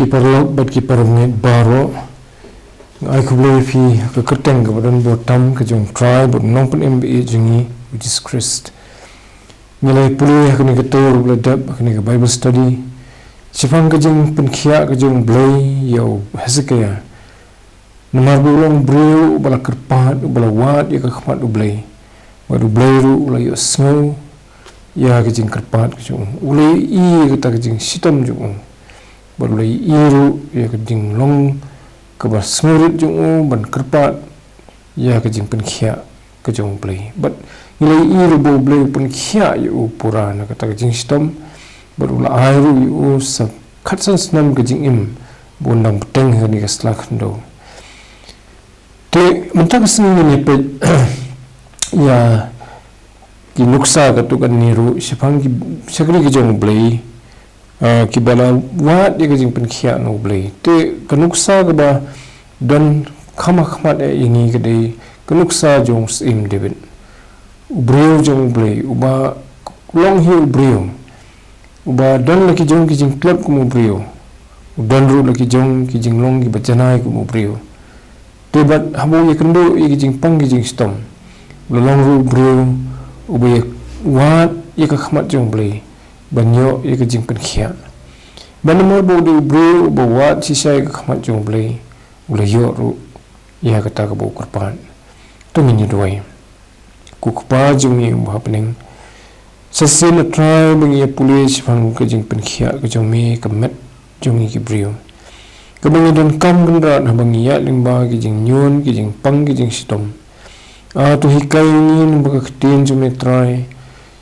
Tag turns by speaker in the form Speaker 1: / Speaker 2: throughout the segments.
Speaker 1: kiparlok bat kiparnget baro ai kublai fi ka kerteng ka badan botam ka jong try but nong pen MBA jingi which is Christ nilai pulih ka ni ka tor bladap ka ni ka Bible study sifang ka jong pen khia ka jong blai yo Hezekiah namar bulong breu bala kerpat bala wat ya ka khmat blai badu blai ru ulai yo snow ya ka jing kerpat ka jong ulai I ka ta ka jing sitam jong badu ulai iru ya ka jing long ka ba smurit jong ban kerpat ya ka jing pen khia ka jong blai but nilai iru bo blai pen khia yo purana ka ta ka jing sitam badu ulai ru yo sa khatsan snam ka jing im bondang peteng ha ni ka slak ndo te mentang sini ni pe ya ki nuksa ka tu kan niru sifang ki sakri ki jong blai ki bala wat ya ka jing pen khia no blai te ka nuksa ka ba dan khama de ingi ka de ka nuksa jong sim debin ubreu jong blai uba long hi ubreu uba dan la ki jong ki jing klap ku ubreu dan ru la ki jong ki jing long ki bajanai ku ubreu tebat hamu ye kendo ye jing pang ye jing stom lolong ru breu ube wat ye ka khmat jong blai banyo ye ka jing pen khia ban mo bo du breu bo wat si sai ka khmat jong blai ula yo ru ya ka ta ka bo kurpan to ni doi ku kpa jong ye bo happening sasen try bang ye police phang ka jing pen khia ka jong me ka met jong ye ki breu kabang don kam gandra na bangiya limba ki jing nyon ki jing pang ki jing sitom to hikai ni ba ka tin jume try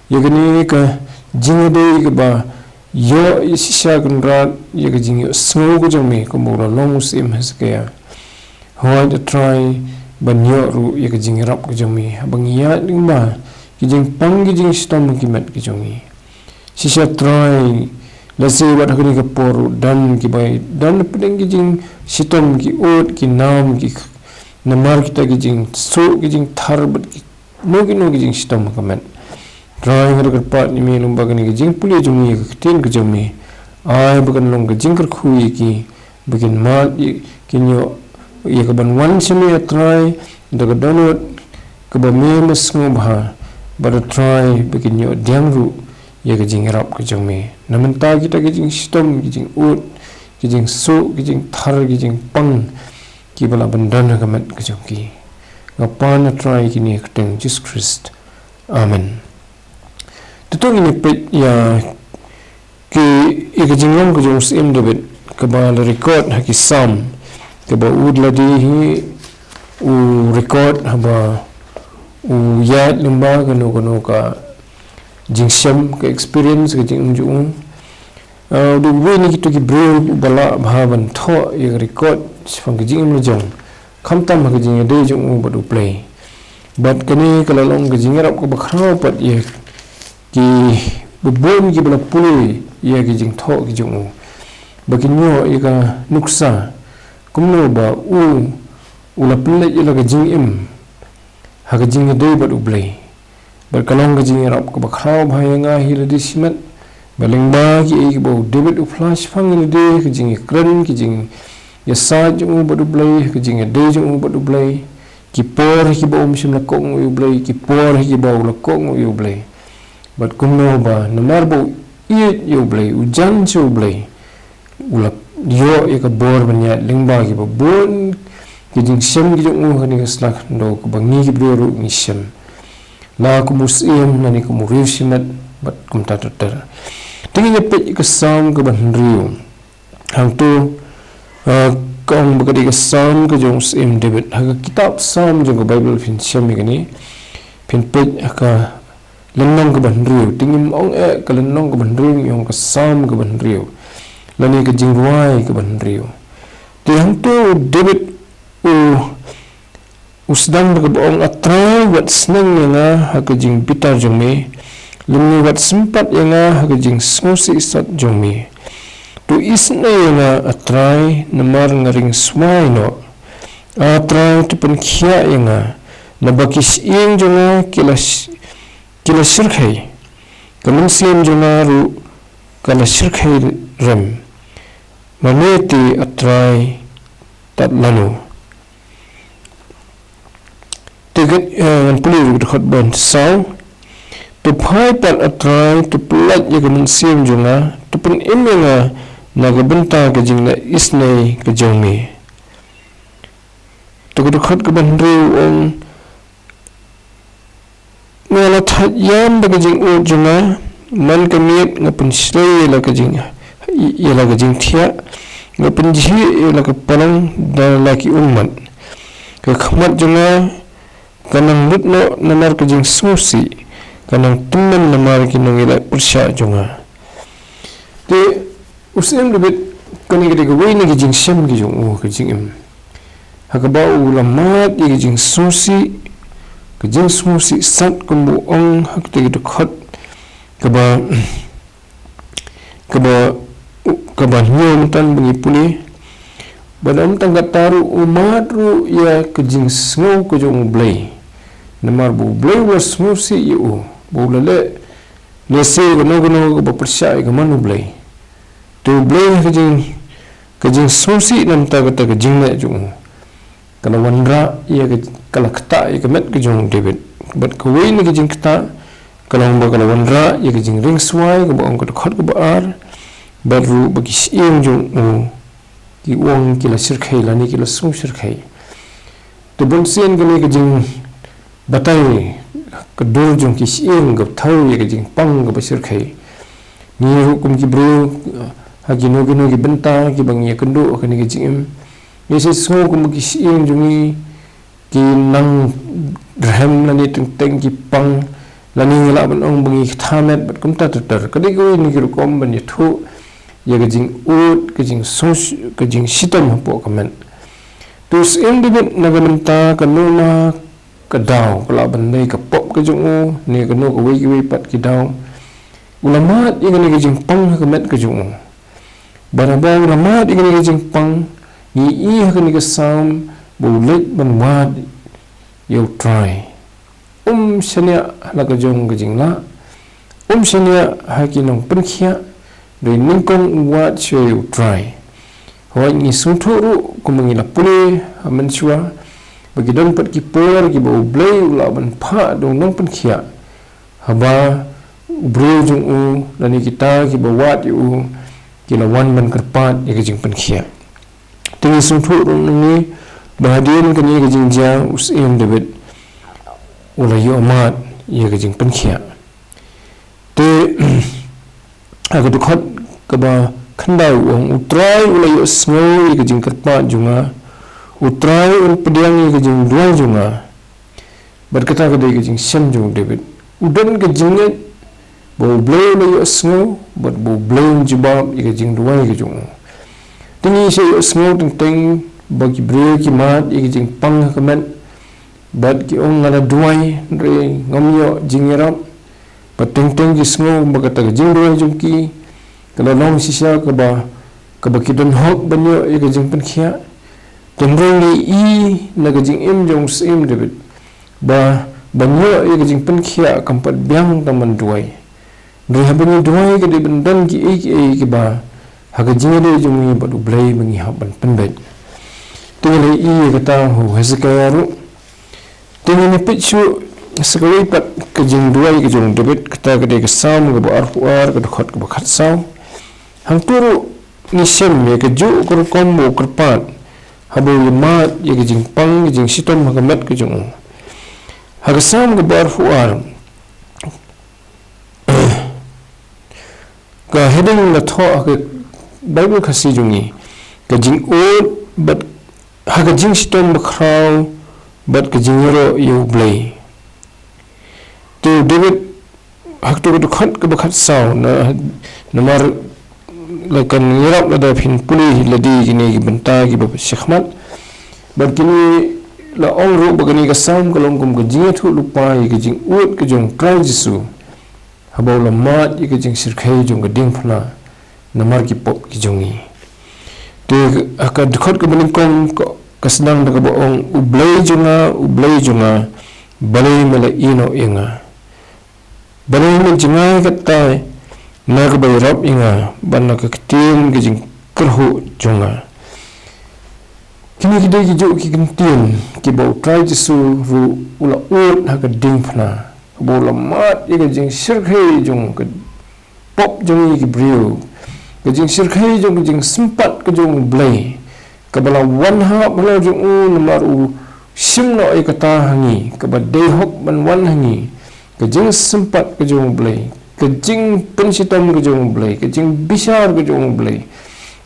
Speaker 1: yagani ka jing de ka ba yo isisha gandra yag jing smo ko jume ko mo long sim Hezekiah ho the try banyo ru yag jing rap ko jume bangiya limba ki jing pang ki jing sitom ki met ki jume sisha try lase wat hakni ka poru dan ki bai dan pedeng ki jing sitom ki ot ki nam ki namar kita ki jing so ki jing thar bat ki no ki jing sitom ka men drawing har pat ni me lumba ki jing puli jumi ki tin ki jumi ai bagan long ki jing kar khui ki bagin ma ki nyo ye ka ban wan simi try daga donot ka ba me mas ngobha ba try bagin nyo diangru ya ka jing rap ka jong me namenta kita ka jing sitom ki jing ut ki jing so ki jing thar ki jing pang ki bala bandan ka mat ka jong ki ngapan try ki ni kteng Jesus Christ amen tutong ni pe ya ki ka jing long ka jong sim debit ka ba record ha ki sam ka ba ud la di hi u record ha ba u ya lumba ka no ka jing syam ke experience ke jing jung du we ni kitu ki breu bala bhaban tho ye record sifang ke jing lo jong kham tam ke jing de jung ba du play but kani kala long ke jing rap ko ba khra pat ye ki bu bon ki bala puli ye ke jing tho ki jung ba ki nyo ye ka nuksa kumno ba u la play ye la ke jing im ha ke jing de ba du play berkalong ka jing rap ka bakhraw bhayanga hiladi simat balingba ki ek bo David u flash phang ni de ka jing kran ki jing ya sa jung badu blai ka jing de jung badu blai ki por ki bo sim la kong u blai ki por ki bo la kong u blai bat kumno ba namar bo i u blai u jan chu blai u la yo ek bor banya lingba ki bo bon ki jing sem ki jung ka ni ka slak ndo ka bangi ki bro ni sem la ku musim nani ku murisimat bat kum tatar tingin pe ka sam ka ban riu hang tu kong bagadi ka sam ka jong sim David ha kitab sam jong Bible fin syami kani fin pe ka lenong ka ban riu tingin ong ka lenong ka ban riu yong ka sam ka ban riu lani ka jingwai ka ban riu ti hang tu David usdang berbohong atrai wat senang yang hakajing pitar jongme lumi wat sempat yang hakajing smusi sat jongme tu isna yang atrai namar ngaring swai no atrai tu penkhia yang nabakis ing jonga kilas sirkhai kamuslim jonga ru kala sirkhai rem maneti atrai tat lanu teget puli khot ban sau tu phai pat atrai tu plat ye gamin sim junga tu pun imenga na gabenta ke jingna isnei ke jongi tu khot ke ban ru ong ngala that yam ba ke jing u junga man ke miet ngapun slei la ke jing ye la ke jing thia ngapun ji ye la ke palang da la ki umman ke khmat junga kanang lutno namar ke jing susi kanang temen namar ki nangila ursha junga te usim lebet kani ke wei ni ke jing sem ke jung u ke jing im hakaba ulama ke jing susi ke jing susi sat kumbu ong hak te ke khot kaba nyom tan bungi puni badam tanggat taru umat ru ya ke jing sngo ke jung blai namar bu blai was musi yu bu lele lese gono ko persya ke manu blai tu blai ke jing susi nam ta ke jing na jung kana wanra ya ke kala kta ya ke met ke jung debit bat ko wei ni ke jing kta kana wanra ya ke jing ring swai ke bong ko khot ko bar baru bagi siang jung ki wong ki la sirkhai la ni ki la sung sirkhai to bon sien ke ni ke jing batai ke dur jung ki siang ke thau ye ke jing pang ke sirkhai ni hukum ki bro hagi no ki benta ki bang ye kendo ke ni ke jing ni se so ko ki siang jung ki nang rhem la ni teng ki pang la ni la ban ong bang ki thamet bat kum ta tar ke ko ni ki kom ban ye thu ye ke jing ut ke jing sos ke jing sitam po kamen tus indibit nagamenta kanuna kadaw kala bandai ka pop ke jung ni ke no ko wei pat ki daw ulama ye ke jing pang ke met ke jung baraba ulama ye ke jing pang ni i ke ni ke sam bu lek ban wad you try shania la ke jung ke jing la shania ha ki nong pen khia doi ningkong wat you try hoi ni suturu kumangila pule aman chua bagi don pat ki por ki bo blai ula ban pha dong nong pen khia haba bro jung u lani kita ki bo wat yu ki la wan ban karpat ye jing pen khia tingi suturu ni bahadian kan ye jing ja us em debit ula yu amat ye jing pen khia te aku tu khot kaba khandau ong utrai ulai sngo ke jing karpa junga utrai ul pediang ke jing duang junga berkata ke jing sem jung debit udan ke jing bo blay ulai sngo but bo blay jibab ke jing duang ke jung tingi se sngo teng bagi bre ki mat ke jing pang kamen bad ki ong ngala duai re ngomyo jingerap pateng ki sngo bagata ke jing duang jung ki kalau long sisa kaba kidon hok banyo ye jing pen khia temrong ni i na jing em jong sim debit ba banyo ye jing pen khia kampat biang taman duai doi habani duai ke de bendan ki e ki ba ha jing de jong ni badu blai mangi ha ban pen bet tengale i kata ho hesikaru tengale pichu sekali pat ke jing duai ke jong debit kata ke de sam ke ba ar ke khot ke khat sam hang turu ni sem ye ke ju kur kombo kurpat habo mat ye ke jing pang ke jing sitom ha met ke jung ha sam ke bar fuar ka heding la tho ke bible khasi jungi ke jing o bat ha ke jing sitom bakraw bat ke jing ro yu blai tu david hak tu khat ke bakhat saw na namar lakan ngirap la da phin puli ladi gini ki benta ki ba sikhmat bar kini la ong ru bagani ka sam kalong kum ka jinga thu lupa ye ki jing ut ke jong trai jisu habaw la mat ye ki jing sirkhai jong ka ding phna namar ki pop ki jongi te aka dkhot ka baning kom ka snang da ka ba ong ublai junga balai mala ino inga balai men jinga ka tai na ka bay rap inga ban na ka kitin ki jing kerhu jonga kini kidai ki jo ki kentien ki bau try jisu ru ula ut ha ka ding phna bo lamat ye ka jing sirkhei jong ka pop jong ki brio ka jing sirkhei jong jing sempat ka jong blai ka bala wan ha bala jong namar u simno ai ka ta hangi ka ba dei hok ban wan hangi ka jing sempat ka jong blai ka jing pensitam ka jong blai ka jing bisar ka jong blai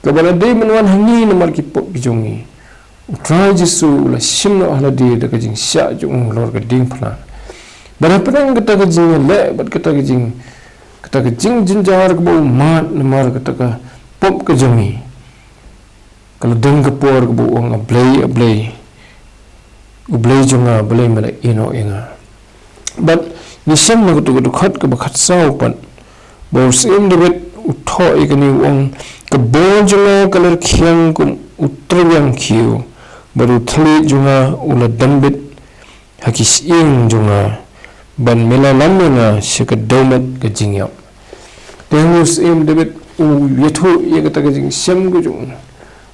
Speaker 1: ka bala dei ban wan hangi namar ki pop ki jongi try jisu la simno ala di da ka jing sya jong lor ka ding phna bara pedang kata ka jing le bat kata ka jing jinjar ka bau mat namar kata ka pop ka jongi kalau deng ka por ka bau ang ablay ublay jonga blay mala ino inga but ni sem na kutu khat ka bakhat sau pan bau sim de bet utho ikani ong ka bo jonga kalar khiang kum utrang khiu baru thli jonga ula dambit hakis ing jonga ban mela lamna shika domat ka jingyap tengus im de bet u yethu ye ka jing sem ku jong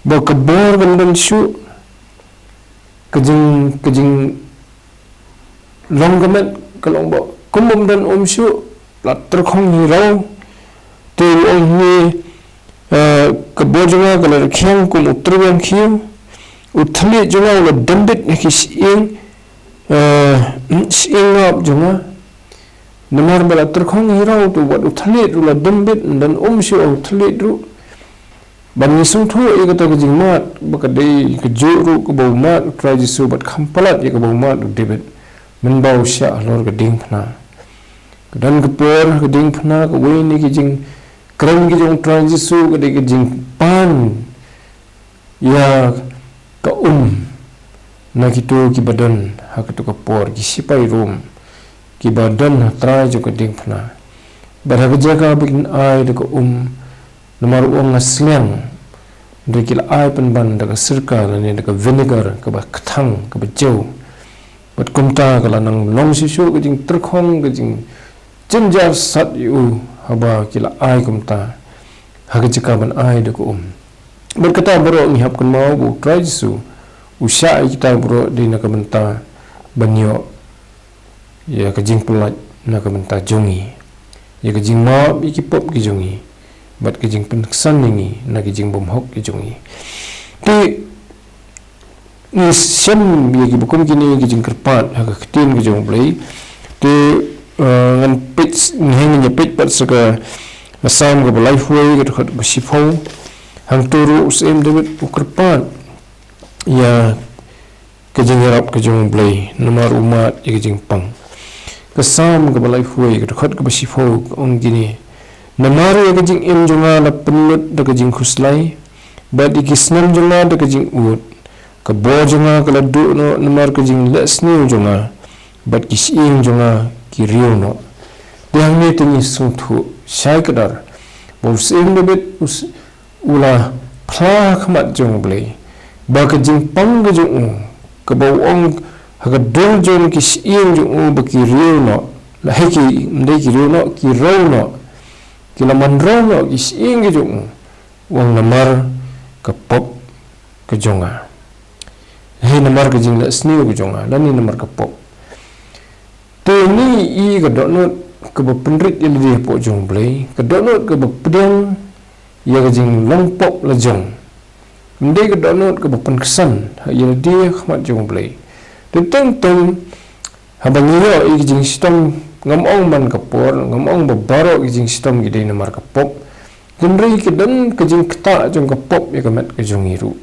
Speaker 1: ba ka bor ban ban shu ka jing longgamet kalong ba kumum dan shu la terkhong ni rau te ong ni ka bojunga kala khyang kum utrang khiu uthli junga la dambit nakis ing ingap junga namar bala terkhong ni rau tu wat uthli la dambit dan shu uthli ru ban ni sung thu e ka ta jing mat ba ka dei ka juru ka bau mat try jisu bat khampalat ye ka bau mat debit men bau sha lor ka ding phna dan ka por ka ding phna ka we ni ki jing kram ki jong try jisu ka dei ka jing pan ya ka na ki tu ki badan ha ka tu ka por ki sipai room ki badan try jo ka ding phna ba ha jaga bikin ai de ka namar uang ngasliang dari ai penban daga sirka lani daga vinegar ka ba kthang ka ba jau bat kumta kala nang long sisu ka jing terkhong ka jing jinjar sat yu haba kila ai kumta haga jika ban ai daga berkata bro ngihap kan mau bu try jisu usha kita bro di na ka benta banyo ya ka jing pulat na ka benta jongi ya ka jing mau iki pop ki jongi bat ke jing peneksan ni na ke jing bom hok ke jongi ti ni sem ye ki bukum kini ke jing kerpat ha ka tin ke jong blai ti ngan pitch ngeng ni pitch pat saka asam ke life way ke khat basifo hang turu sem de ukerpat ya ke jing rap ke jong blai namar umat ye ke jing pang kasam ke life way ke khat ke basifo ong gini namaru ya kajing im jonga la penut da kajing khuslai ba di kisnam jonga da kajing ut ka bo jonga kala du no namar kajing lesni jonga ba kising jonga ki riu no yang ne tini sungthu sai kadar bo sim de bet ula phla khmat jong blai ba kajing pang ga jong ka bo ong ha ka dol jong kising jong ba ki riu no la heki ndai ki riu no ki ro no kila mandrono is ingi jong wang namar ka pop ka jonga he namar ka jing la sni ka jonga lani namar ka pop te ni I ka donot ka ba penrit il di po jong blai ka donot ka ba pedang ya ka jing long pop la jong ndai ka donot ka ba penkesan ya di khmat jong blai teng habang yo I ka jing stom ngamong man kapor ngamong babaro kijing sistem gede namar kapop genrei kedan kijing keta jong kapop ya kamet kijong iru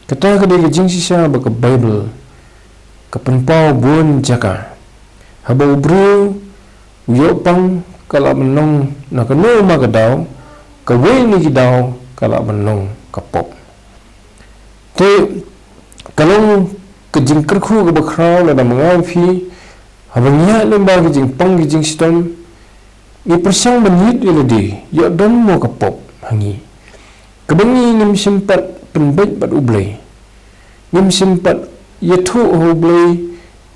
Speaker 1: keta kede kijing sisa ba ka bible ka penpau bun jaka haba ubru yo pang kala menong na kanu ma kadau ka we ni kidau kala menong kapop te kalong kijing kerkhu ka bakrau la mangai fi habangnya lembar kijing pang kijing sistem I persang menit iladi ya don mo kapop hangi kabangi ngim simpat penbait bat ublay ngim simpat yathu ublay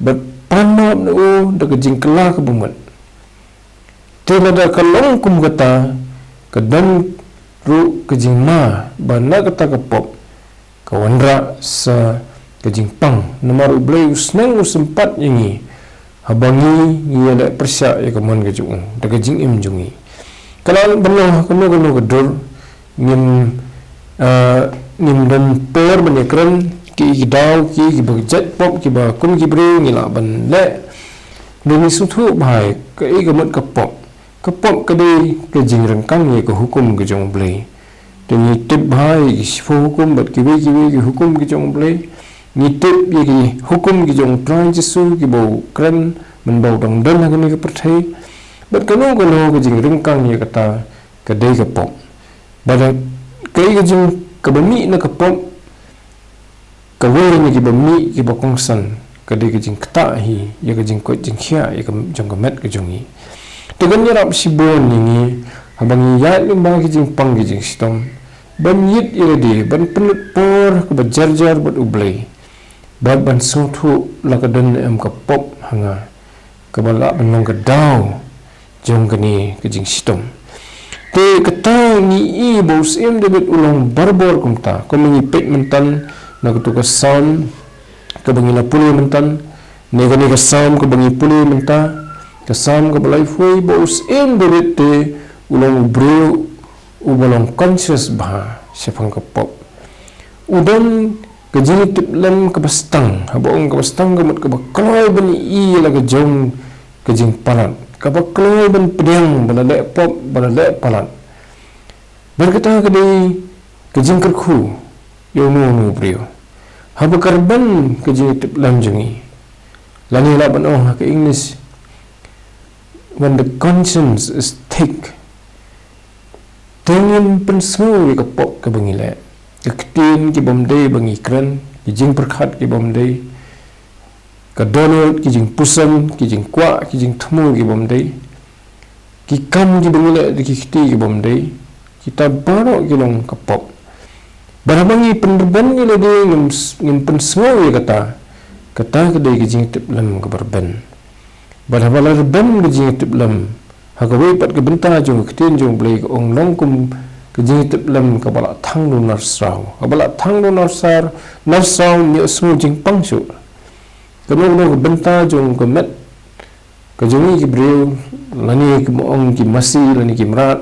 Speaker 1: bat panam no da kijing kala kabumat tela da kalong kum kata kadan ru kejing ma bana kata kapop kawanra sa kejing pang nomor ublay usnang usempat yangi habangi ngiyala persya ya kaman kejung da kejing im jungi kalau benar kanu kedur ngim dan per banyakran ki daw ki bajat pop ki ba kun ki bre ngila ban le demi sutu bai ke gamat kapop kade ke jingran kang ye ke hukum ke jong blai demi tip bai sifo hukum bat ki hukum ke jong blai ni tip ye ki hukum ke jong tran jesu ki bau kran men bau dong dan ha ke perthai bat kanu ke jingran kang ye kata kade kapop bada ke jing ke bami na kapop kawai ni ki bami ki bakongsan kade ke jing kata hi ye ke jing ko jing khia ye ke jong gamet ke jongi tegan yarap sibon ni abang ya limba ke jing pang ke jing stom ban yit ire di ban penut por ke bajar-jar bat ublai ban sotu lakadan em ka pop hanga ke bala benong ke daw jong ke ni ke jing stom te kata ni i bos em debet ulang barbor kumta ko mengipet mentan na kutuka sam ke bangila puli mentan nega nega sam ke bangi puli menta kasam ke balai foi bos em berite ulang bro ubalong conscious bah sepang ke pop udan ke jini tip lem ke bastang habong ke bastang ke mut ke bakloi bani i la ke jong ke jing palat ke bakloi ban pedang bala le pop bala le palat berkata ke di ke jing kerku yo nu brio haba karban ke jini tip lem jongi lani la ban oh ke English when the conscience is thick tengin pensau ke pop ke bangile ke ketin ke bomdai bangi kran ke jing perkhat ke bomdai ke Donald ke jing pusam ke jing kwa ke jing thmu ke bomdai ki kam ke bangile ke kiti ke bomdai kita baru ke long ke pop barabangi penderban ke lede ngim pensau kata ke dei ke jing tip lam ke berban bala ben ke jing tip lam hakawi pat ke benta jong ketin jong blai ke ong long kum ke jing tip lam ke bala thang lu narsau bala thang lu narsau ni su jing pangsu ke no ke benta jong ke met ke jongi ke breu lani ke ong ki masi lani ki mrat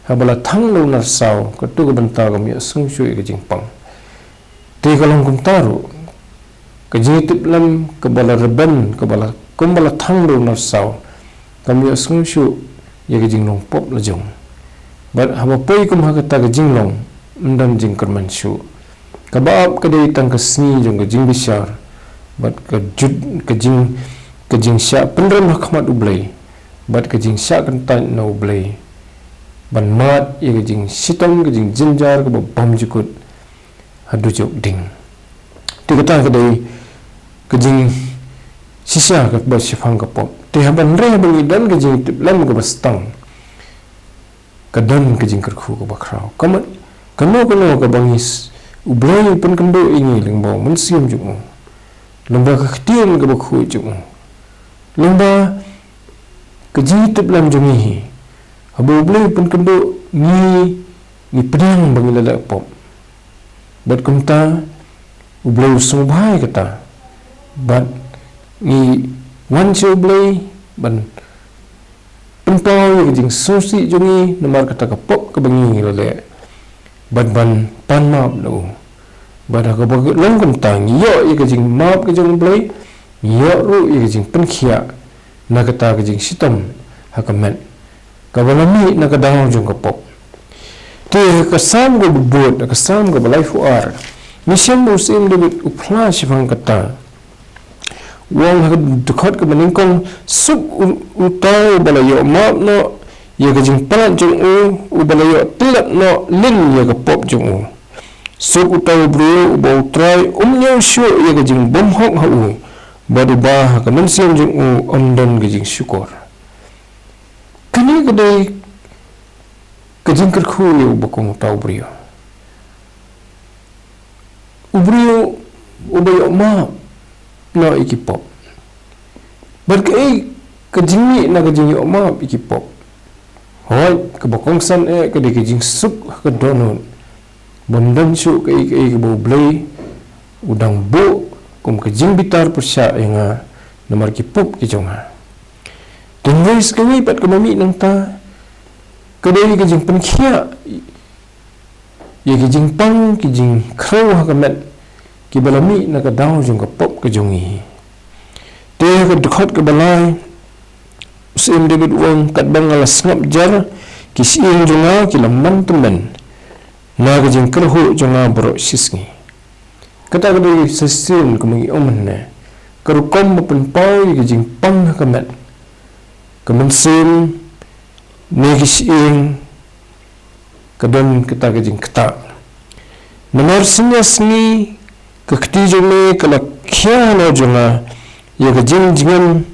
Speaker 1: habala thang lu narsau ke tu ke benta ke mi sung su ke jing pang te kalong kum taru ke jing tip lam ke bala reben ke bala kumbala thang lu narsau kami asung syu ye ke jinglong pop la jong bat haba poi kum ha kata ke jinglong ndam jing kerman syu kabab ke dei tang ke sni jong ke jing bisar bat ke jud ke jing sya pendram rahmat ublai bat ke jing sya kan tan na ublai ban mat ye ke jing sitom ke jing jinjar ke bam jukut hadu jok ding ti kata ke dei ke jing sisa ke bas sifang ke pop te haban re bangi dan ke jing tip lam ke bastang ke dan ke jing kerku ke bakrau kamat kano ke bangis ublai pun kendo ini lengba mensiam jumu lengba ke ketian ke bakhu jumu lengba ke jing tip lam jungi habu ublai pun kendo ni pedang bangi lelak pop bat kumta ublai sumbai kata bat ni wan show blay ban pentau ke jing sosi jongi nomor kata ke pop ke bangi lele ban pan map lo bada ke bag long kum tang yo ye ke jing map ke jong blay yo ru ye ke jing penkhia na kata ke jing sitom hakamet ka balami na ka daw jong ke pop te ke sam go bubut ke sam go balai fuar mission musim debit upla sifang kata wong ha dekat ke meningkong sub utau balayo map no ye ke jing palat jong u balayo tilat no lin ye ke pop jong u sub utau bro bau try nyau shu ye ke jing bom hok ha u badu ba ke mensiam jong u ondan ke jing syukur kini ke dei ke jing kerku ye bakong tau brio ubrio ubayo map no iki pop berkai kejingi na kejingi oma iki pop hoi ke bokongsan ke de ke jing sup ke donut bondan su ke bo blei udang bu kum ke jing bitar persya yang nomor ki pup ki jonga tengais ke wi pat ke mami nang ta ke de ke jing penkhia ye ke jing pang ke jing krau ha ke met ki balami na ka daw jong ka pop ke jongi te ke dekhot ke balai sim de bit wong kat bangala snap jar ki siing jonga ki lamman temen na ke jing kerhu jonga bro sisngi kata ke de sesin ke mengi omen ne keru kom pen pau ke jing pang ha ke met ke men sim ne ki siing kadon kita ke jing kata nomor sinya sni ke keti jonge kala khia no jonga ye ke jing jingan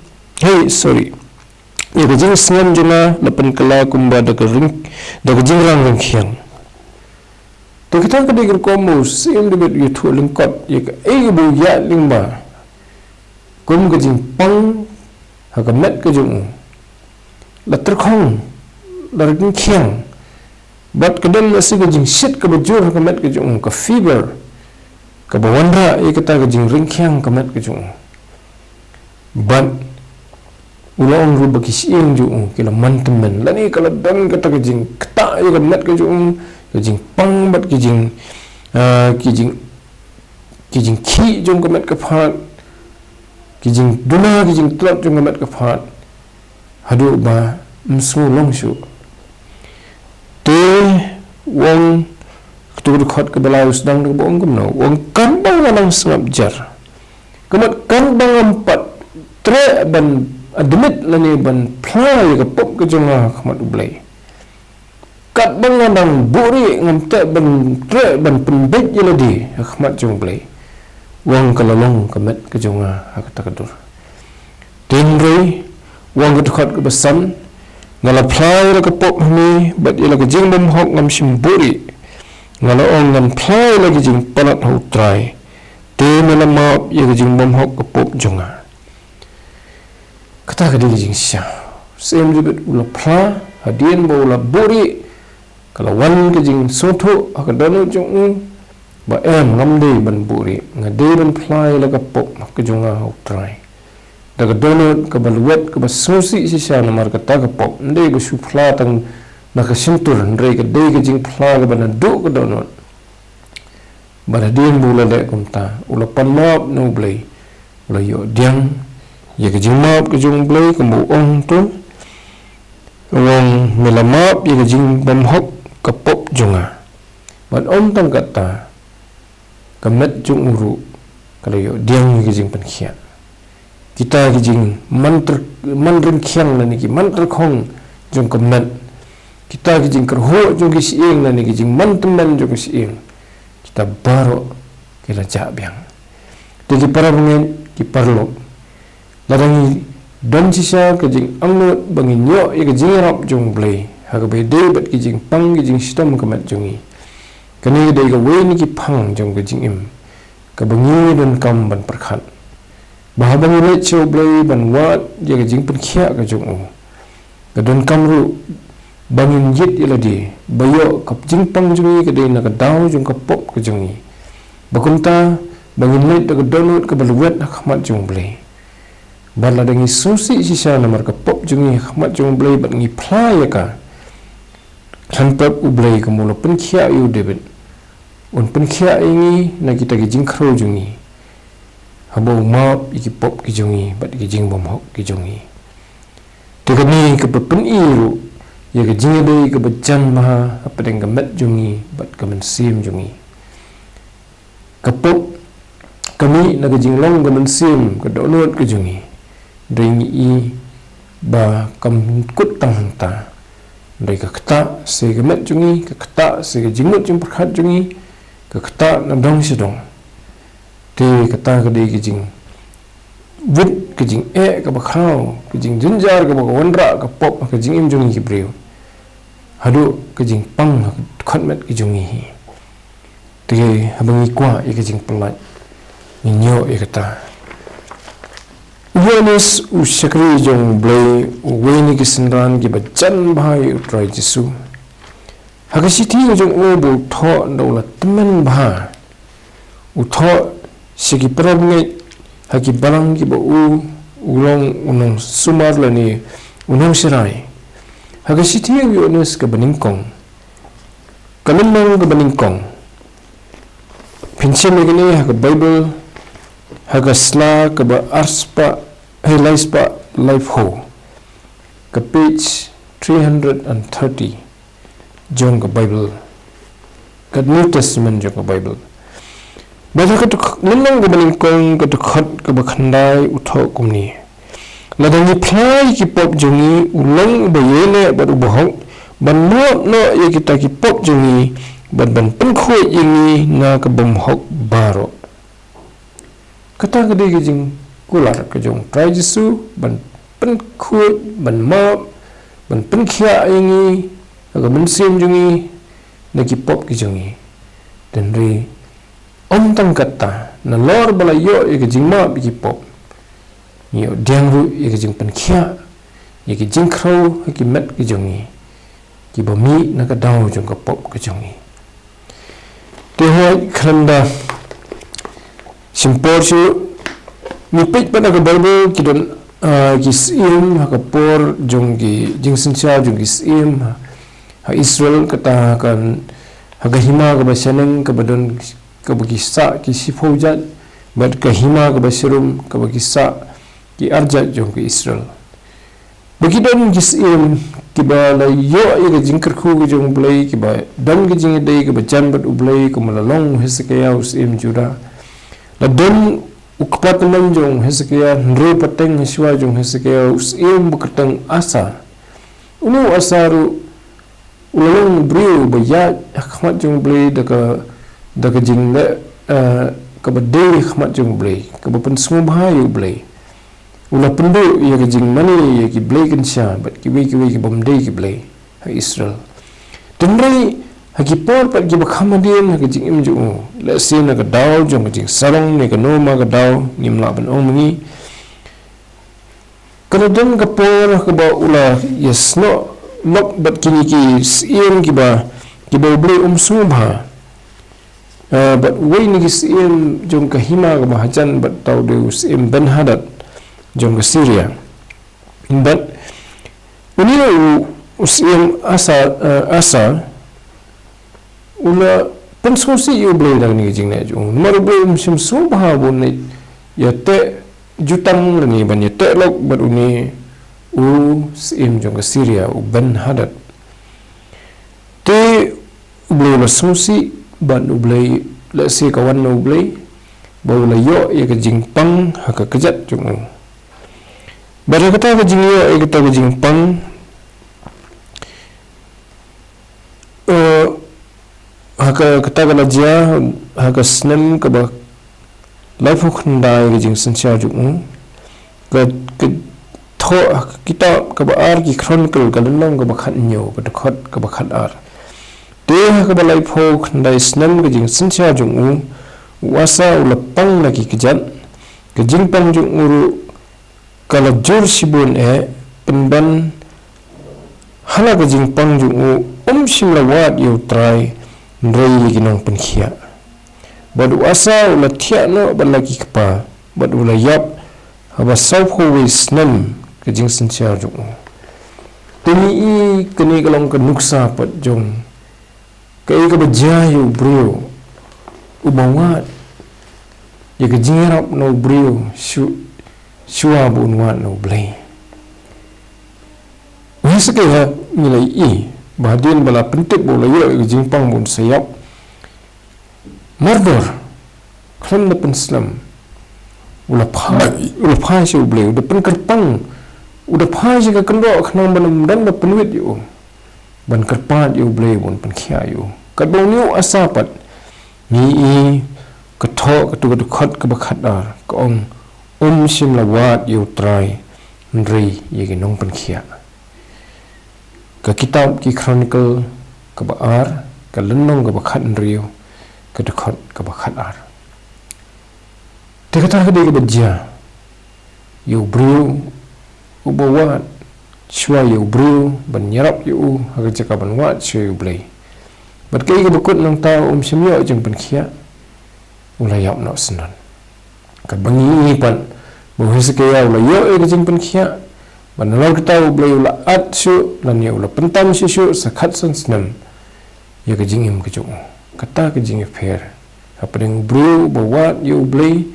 Speaker 1: ye ke jing sngan jonga lapan kala kumba da ke ring da ke jing rang rang khiang to kita ke de komo sim de bet ye thu lingkot ye ke bu ya lingba kum ke jing pang ha ke met ke jong la ter khong da ring khiang bat kedel nasi ke jing shit ke bujur ke met ke jong ke fever ke bawandra ye kita ke jing ringkhyang ke met ke jong bat ulong ru bagi siing jong ke la mantemen lani kala dan kata ke jing kata ye ke met ke jing pang bat ke jing ki jong ke met ke phat ke jing duna ke jing tlap jong ke met ke phat hadu ba msu long shu te wong ketuk khot ke belau sedang de bong kumno wong kan bang nang sngap jar kemat kan bang empat tre ban admit lani ban play ke pop ke jonga kemat ublai kat bang nang buri ngam te ban tre ban penbet jeladi kemat jong ublai wong kalalong kemat ke jonga kata kadur tinrei wong ketuk khot ke besan ngala play ke pop ni bat ila ke jing bom hok ngam simburi ngala ong ngan play lagi jing palat hau try te melamap ye jing bom hok ke pop jonga kata ke jing sya sem jibet ula pla hadien bo ula buri kalau wan ke jing soto akadano jong ba em ngam de ban buri ngade ban play laga pop ke jonga hau try daga donut ke baluet ke basosi sisa namar kata ke pop nde go su pla tang nak sentur ndrei ke de ke jing pla ke bana do ke donut bana din bula de kumta ula panmap no blai ula yo diang ye ke jing map ke jung blai ke mu ong tu wong melamap ye ke jing bam hok ke pop jonga ban om tang kata kemet jung uru kalau yo diang ye ke jing pen khian kita ke jing mantreng khiang na ni ki mantre khong jung kemet kita ke jing kerho jung ki siing na ni ke jing mantemen jung ki siing kita baro kila jabiang jadi para pengen ki parlo ladangi don sisa ke jing angot bangin yo ye ke jing rap jung blai ha ke bede bat ki jing pang ki jing sitam kemet jungi kani de ke we ni ki pang jung ke jing im ke bangi dan kam ban perkhat bahabang le cho blai ban wat ye ke jing pen khia ke jung ke don kam ru bangin yit iladi bayo kap jing pang jungi ke de na ke daw jung ke pop ke jungi bakunta bangin le de ke donut ke baluet khmat jung blai bala dangi susi sisa namar ke pop jungi khmat jung blai bat ngi play ka khanpap ublai ke mula pen khia yu debit un pen khia ini na kita ke jing khro jungi habo map iki pop ki jungi bat ki jing bom hok ki jungi tekani ke pen iru ye ke jing de ke bacan maha apa deng ke met jungi bat ke men sim jungi ke pop kami na ke jing long ke men sim ke donut ke jungi dring i ba kam kut tang ta dai ke kata se ke met jungi ke kata se ke jingut jing perkhat jungi ke kata na dong sidong te kata ke de ke jing wit ke jing ke bakhau ke jing jinjar ke wandra ke pop ke jing im jungi ki breu hadu ke jing pang khot met ke jungi te habangi kwa ke jing pelat ninyo kata Uyanis usyakri jong blay uweni kisenran ki bacan bahai utrai Jesu. Hakasiti jong ubu tho ndaula temen bah. Utho sigi perabngai haki balang ki ba ulong unong sumar lani unong sirai. Hakasiti uyanis ka baningkong. Kalemang ka baningkong. Pinsin lagi haka Bible haka sla ka ba arspa laispa life ho ka page 330 jong ka Bible ka New Testament jong ka Bible bada ka lemang ka baningkong ka tukhat ka ba khandai utho kumni ladang ni plai ki pop jongi ulong ba yele ba ubahok ban no ye kita ki pop jongi ban penkhoi ini na ka bomhok baro kata gede gejing kular ke jong trai Jesu ban penkhoi ban map ban penkhia ini aga mensim jongi na ki pop ki jongi dan ri om tang kata na lor bala yo ye gejing map ki pop yo diang ru ye gejing penkhia ye gejing khrau ki met ki jongi ki bami na ka daw jong ka pop ki jongi Tehoi keranda simpor su mipik pada ke Bible kidon kisim haka por jong ki jingsensia jong kisim ha Israel kata kan haga hima ke basaneng ke badon ke bagisa ki sifojat bad ke hima ke basirum ke bagisa ki arjat jong ki Israel begidon kisim kiba la yo ye jingkar khu ge jong blai kiba dan ge jing dei ke bacan bat ublai ko malalong Hezekiah usim Juda la don ukpatman jong Hezekiah nro pateng hiswa jong Hezekiah usim bukatang asa unu asaru ulalong brio bayat khmat jong blai daga jing le ka badei khmat jong blai ka bapan semua bahaya blai ulah penduk ia kejing mani ia ki blai kensya bat ki ki bomdei ki blai ha Israel tenrai ha ki por pat ki bakhamadin ha kejing im ju la sin ka daw jong kejing sarong ne ka no ma ka daw nim la ban ong mengi kalau dong ka por ka ba ulah yes no lok bat kini ki siem ki ba blai subha bat wei ni ki siem jong ka hima ka bahajan bat taw deus im ben hadat jong ke Syria but ini usim asa ula pensosi yu blai dang ni jing na jong nomor blai sim subha bon ni ya te jutang ni ban ya te lok bat uni sim jong ke Syria u ben hadat te blai la sosi ban blai la si kawan no blai bau la yo ya ke jing pang ha ka kejat jong Baru kata ke jing yo kata ke jing pang haka kata ke lajia haka snem ke ba life khndai ke jing sensia ju ke tho kita ke ba ar ki chronicle ke long ke ba khat nyo ke khot ke ba khat ar te haka ba life khndai snem ke jing sensia ju wasa ulapang lagi kejat ke jing pang ju uru kalau jor sibun penban hala ke jing pang ju simla wat yu try ndrei ginong penkhia badu asa ula thia no balaki kpa badu ula yap haba sauho wis nam ke jing sensia ju tini i keni kalong ke nuksa pat jong ke ka bajayu brio ubawat ye ke jingrap no brio shua bunwa no blai wisake ha nilai i bahadian bala pentik bola yo jing pang bun sayap mardor khan pen islam ula phai shu blai udah pen kerpang udah phai jika kendo khnang banam dan da penwit yo ban kerpat yo blai bun pen khia yo kadong yo asapat ni i ketho ketu khot ke bakhat ar ko simla wat yu try ndri ye nong pen khia ka kitab ki chronicle ka baar ka lenong ka bakhat ndriu ka dekhot ka bakhat ar te kata ka de ka bajia yu brio ubawat shwa yu brio ban yarap yu haga jaka ban wat shwa yu blay bat kai ga bakut nang ta simyo jeng pan khia ulayap no senan ka bangi pan bo sekaya ulayo e jeng pan khia ban law kita blay ula at shu lan ya ula pentam shu sakhat san snam ya ga jingim ka jong kata ka jing fair apa deng brio bawat yu blay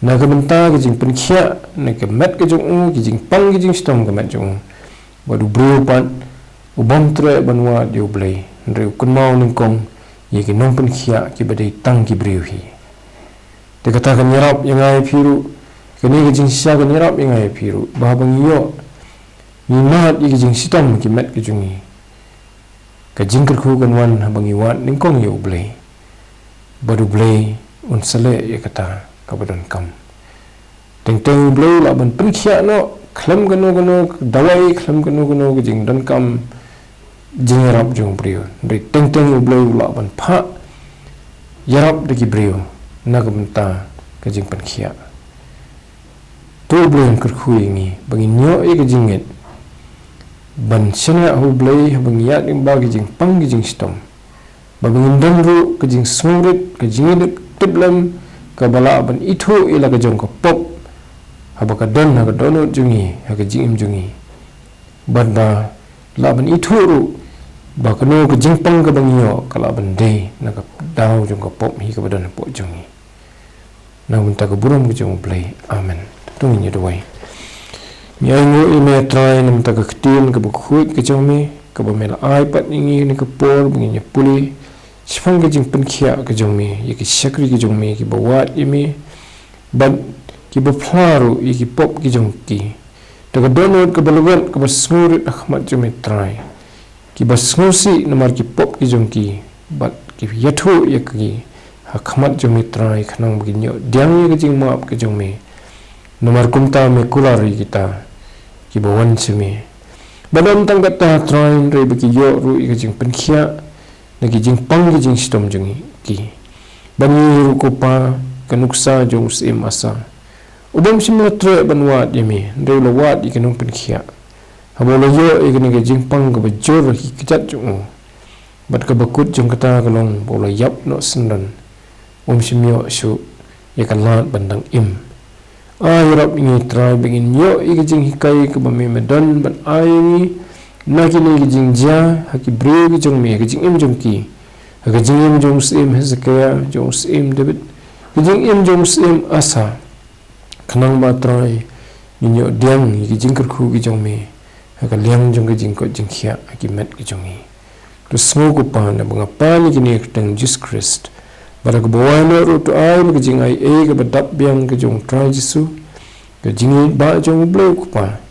Speaker 1: na ka benta ka jing pan khia na ka met ka jong ki jing pang ki jing stom ka met jong badu brio pan ubam tre banwa yu blay ndre kun mau ning kong ye ki nong pan khia ki badai tang ki brio hi de kata ka nyarap yang ai phiru kini ka jing sha ka nyarap yang ai phiru ba bang yo ni mat ye ki jing stom ki met ki jungi ka jing kerku kan wan bangi wat ning kong yu blay badu blay un sale ye kata ka badan kam teng blay la ban pan khia no khlam gano dawai khlam gano ka jing dan kam jing yarap jong brio dei teng blay la ban pha yarap de ki brio na ka benta ka jing pan khia to blay kerku ni bangi nyo ye ka jing ban sena hu blay bang ya ding ba gi jing pang gi jing stom ba bang ndam ru ka jing smurit ka jing tiblam ka bala ban itho ila ka jong ka pop haba ka don ha ka dono jungi ha ka jing jungi ban ba la ban itho ru ba ka no ka jing pang ka bang yo ka la ban de na ka daw jong ka pop hi ka ba don po jungi na mun ta ka buram gi jong blay amen tung ni doi Nyango ime try nam ta ka ktin ka bukhut ka jome ka ba mel ipad ningi ni ka por bungi puli sifang ka jing pan khia ka jome ye ki shakri ka jome ki bawat ime ban ki ba pharu ye ki pop ki jong ki ta ka download ka balwan ka ba smur akhmat jome try ki ba smusi namar ki pop ki jong ki bat ki yathu ye ki akhmat jome try khanang bugi nyo dyang ye ka jing map ka jome nomor kumta me kulari kita ki bawan semi badam tang kata train re baki yo ru i jing pen khia na ki jing pang ki jing stom jing ki bani ru ko pa kanuksa jong sim asa ubam simla tre banwa yemi re lo wat i kanung pen khia habolo yo i ki jing pang ka bajor ki kijat jong bat ka bakut jong kata kalong bola yap no sendan simyo shu ya kalat bandang im Ayarap ingi try begin yo ika jing hikai ke bami medan ban ayingi nakini ika jing jia haki brio ki jong mi ika jing im jong ki haki jing im jong sim Hezekiah jong sim David ika jing im jong sim Asa kanang ba try minyo diang ika jing kerku ki jong mi haka liang jong ki jing ko jing khia haki met ki jong i terus semua kupa na bangapa ni kini keteng Jesus Christ Bara ke bawah na rutu ai ke jing ai ke badap biang ke jong try Jesu ke jing ba jong bleu kupa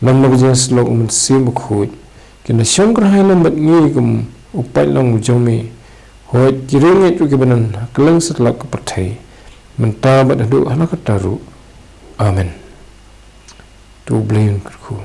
Speaker 1: nam na ke jing slok men sim khut ke na shong kra hai nam bat ngi kum upai long jong me hoi kiring itu ke banan kelang setlak ke pathai menta bat adu hala ka taru amen tu bleu ku